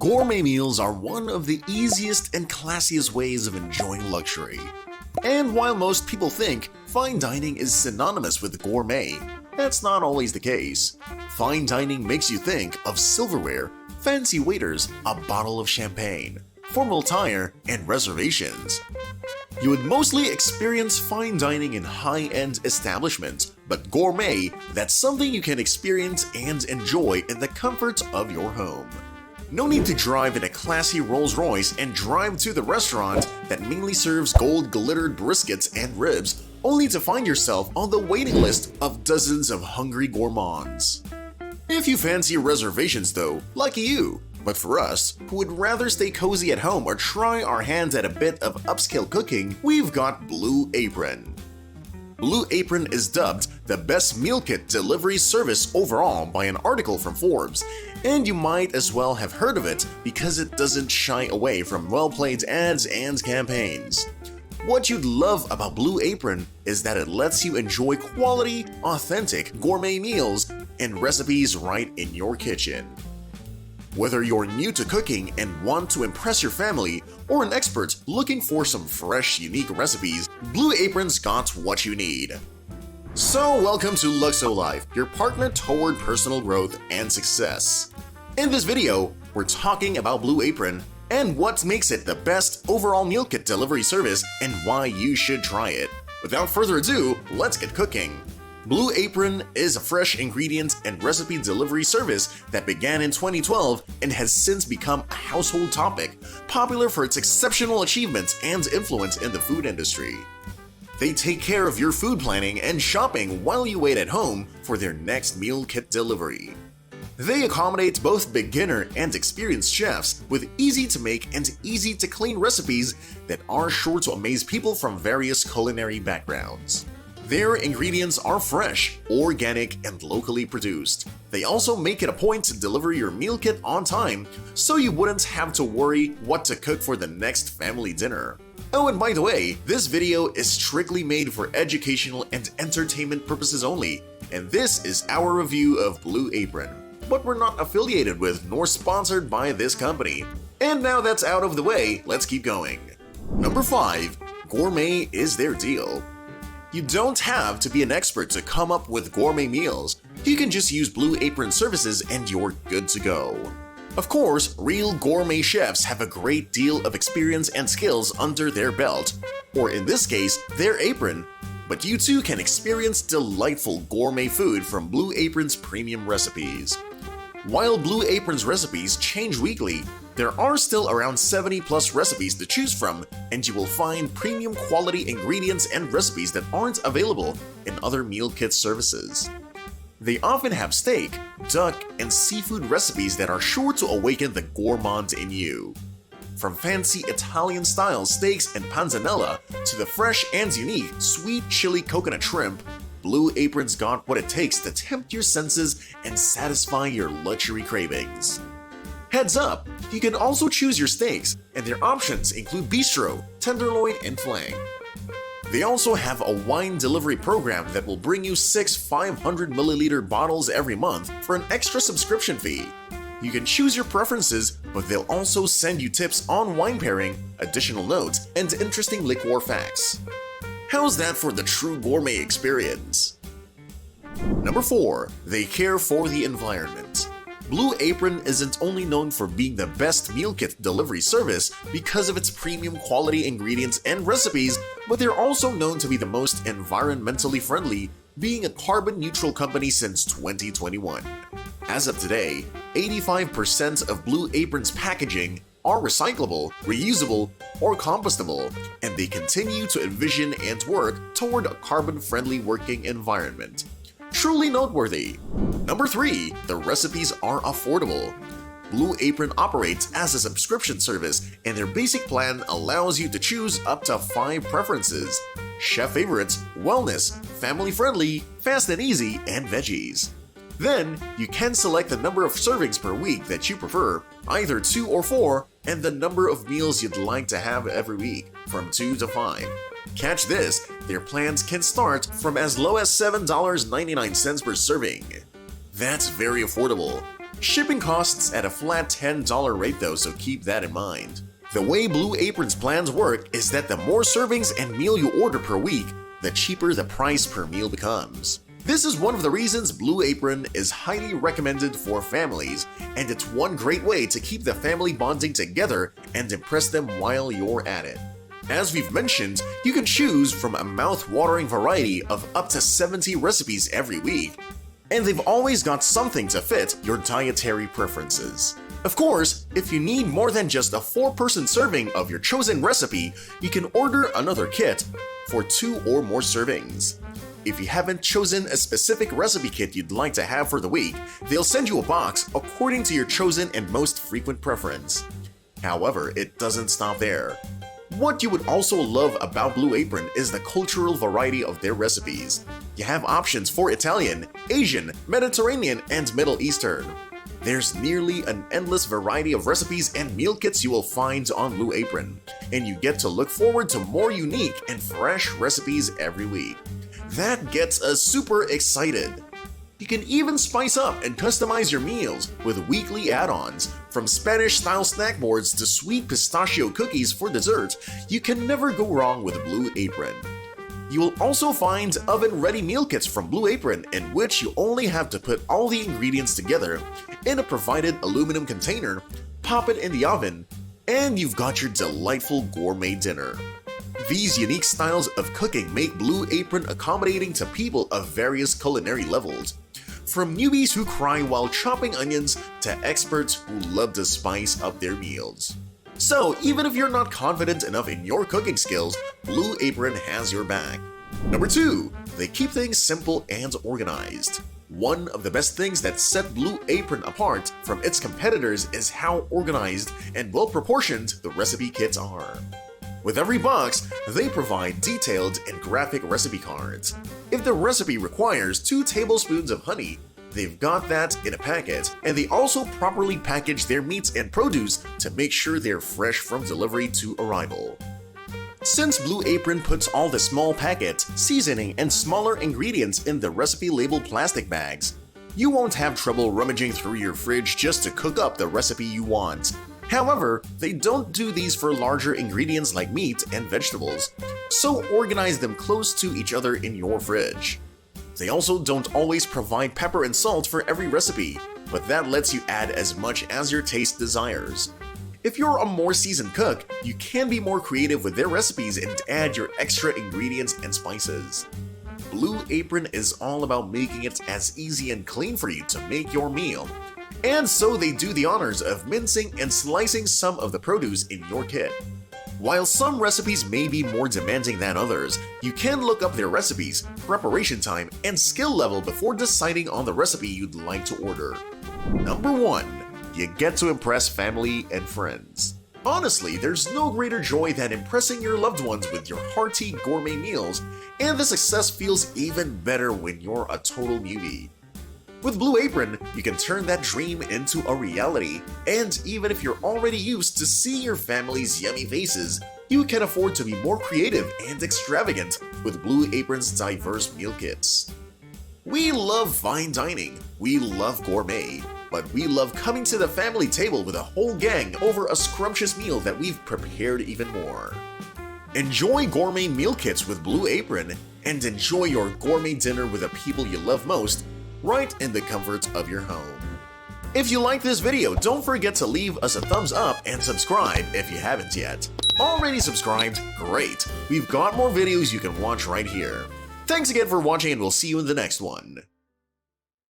Gourmet meals are one of the easiest and classiest ways of enjoying luxury. And while most people think fine dining is synonymous with gourmet, that's not always the case. Fine dining makes you think of silverware, fancy waiters, a bottle of champagne, formal attire, and reservations. You would mostly experience fine dining in high-end establishments, but gourmet, that's something you can experience and enjoy in the comfort of your home. No need to drive in a classy Rolls-Royce and drive to the restaurant that mainly serves gold-glittered briskets and ribs, only to find yourself on the waiting list of dozens of hungry gourmands. If you fancy reservations though, lucky you. But for us, who would rather stay cozy at home or try our hands at a bit of upscale cooking, we've got Blue Apron. Blue Apron is dubbed the best meal kit delivery service overall by an article from Forbes, and you might as well have heard of it because it doesn't shy away from well-played ads and campaigns. What you'd love about Blue Apron is that it lets you enjoy quality, authentic gourmet meals and recipes right in your kitchen. Whether you're new to cooking and want to impress your family, or an expert looking for some fresh, unique recipes, Blue Apron's got what you need. So welcome to Luxo-Life, your partner toward personal growth and success. In this video, we're talking about Blue Apron and what makes it the best overall meal kit delivery service and why you should try it. Without further ado, let's get cooking. Blue Apron is a fresh ingredient and recipe delivery service that began in 2012 and has since become a household topic, popular for its exceptional achievements and influence in the food industry. They take care of your food planning and shopping while you wait at home for their next meal kit delivery. They accommodate both beginner and experienced chefs with easy-to-make and easy-to-clean recipes that are sure to amaze people from various culinary backgrounds. Their ingredients are fresh, organic, and locally produced. They also make it a point to deliver your meal kit on time, so you wouldn't have to worry what to cook for the next family dinner. Oh, and by the way, this video is strictly made for educational and entertainment purposes only, and this is our review of Blue Apron. But we're not affiliated with nor sponsored by this company. And now that's out of the way, let's keep going. Number 5. Gourmet is their deal. You don't have to be an expert to come up with gourmet meals. You can just use Blue Apron services and you're good to go. Of course, real gourmet chefs have a great deal of experience and skills under their belt, or in this case, their apron. But you too can experience delightful gourmet food from Blue Apron's premium recipes. While Blue Apron's recipes change weekly, there are still around 70 plus recipes to choose from, and you will find premium quality ingredients and recipes that aren't available in other meal kit services. They often have steak, duck, and seafood recipes that are sure to awaken the gourmand in you. From fancy Italian-style steaks and panzanella to the fresh and unique sweet chili coconut shrimp, Blue Apron's got what it takes to tempt your senses and satisfy your luxury cravings. Heads up, you can also choose your steaks, and their options include bistro, tenderloin, and flank. They also have a wine delivery program that will bring you 6 500ml bottles every month for an extra subscription fee. You can choose your preferences, but they'll also send you tips on wine pairing, additional notes, and interesting liqueur facts. How's that for the true gourmet experience? Number 4. They care for the environment. Blue Apron isn't only known for being the best meal kit delivery service because of its premium quality ingredients and recipes, but they're also known to be the most environmentally friendly, being a carbon-neutral company since 2021. As of today, 85% of Blue Apron's packaging are recyclable, reusable, or compostable, and they continue to envision and work toward a carbon-friendly working environment. Truly noteworthy. Number 3. The recipes are affordable. Blue Apron operates as a subscription service, and their basic plan allows you to choose up to 5 preferences: chef favorites, wellness, family-friendly, fast and easy, and veggies. Then, you can select the number of servings per week that you prefer, either 2 or 4, and the number of meals you'd like to have every week, from 2 to 5. Catch this, their plans can start from as low as $7.99 per serving. That's very affordable. Shipping costs at a flat $10 rate though, so keep that in mind. The way Blue Apron's plans work is that the more servings and meal you order per week, the cheaper the price per meal becomes. This is one of the reasons Blue Apron is highly recommended for families, and it's one great way to keep the family bonding together and impress them while you're at it. As we've mentioned, you can choose from a mouth-watering variety of up to 70 recipes every week, and they've always got something to fit your dietary preferences. Of course, if you need more than just a 4-person serving of your chosen recipe, you can order another kit for 2 or more servings. If you haven't chosen a specific recipe kit you'd like to have for the week, they'll send you a box according to your chosen and most frequent preference. However, it doesn't stop there. What you would also love about Blue Apron is the cultural variety of their recipes. You have options for Italian, Asian, Mediterranean, and Middle Eastern. There's nearly an endless variety of recipes and meal kits you will find on Blue Apron, and you get to look forward to more unique and fresh recipes every week. That gets us super excited. You can even spice up and customize your meals with weekly add-ons. From Spanish-style snack boards to sweet pistachio cookies for dessert, you can never go wrong with Blue Apron. You will also find oven-ready meal kits from Blue Apron, in which you only have to put all the ingredients together in a provided aluminum container, pop it in the oven, and you've got your delightful gourmet dinner. These unique styles of cooking make Blue Apron accommodating to people of various culinary levels. From newbies who cry while chopping onions to experts who love to spice up their meals. So, even if you're not confident enough in your cooking skills, Blue Apron has your back. Number 2. They keep things simple and organized. One of the best things that set Blue Apron apart from its competitors is how organized and well-proportioned the recipe kits are. With every box, they provide detailed and graphic recipe cards. If the recipe requires 2 tablespoons of honey, they've got that in a packet, and they also properly package their meats and produce to make sure they're fresh from delivery to arrival. Since Blue Apron puts all the small packet, seasoning, and smaller ingredients in the recipe label plastic bags, you won't have trouble rummaging through your fridge just to cook up the recipe you want. However, they don't do these for larger ingredients like meat and vegetables, so organize them close to each other in your fridge. They also don't always provide pepper and salt for every recipe, but that lets you add as much as your taste desires. If you're a more seasoned cook, you can be more creative with their recipes and add your extra ingredients and spices. Blue Apron is all about making it as easy and clean for you to make your meal. And so they do the honors of mincing and slicing some of the produce in your kit. While some recipes may be more demanding than others, you can look up their recipes, preparation time, and skill level before deciding on the recipe you'd like to order. Number 1. You get to impress family and friends. Honestly, there's no greater joy than impressing your loved ones with your hearty gourmet meals, and the success feels even better when you're a total newbie. With Blue Apron, you can turn that dream into a reality, and even if you're already used to seeing your family's yummy faces, you can afford to be more creative and extravagant with Blue Apron's diverse meal kits. We love fine dining, we love gourmet, but we love coming to the family table with a whole gang over a scrumptious meal that we've prepared even more. Enjoy gourmet meal kits with Blue Apron, and enjoy your gourmet dinner with the people you love most, right in the comfort of your home. If you like this video, don't forget to leave us a thumbs up and subscribe if you haven't yet. Already subscribed? Great! We've got more videos you can watch right here. Thanks again for watching, and we'll see you in the next one.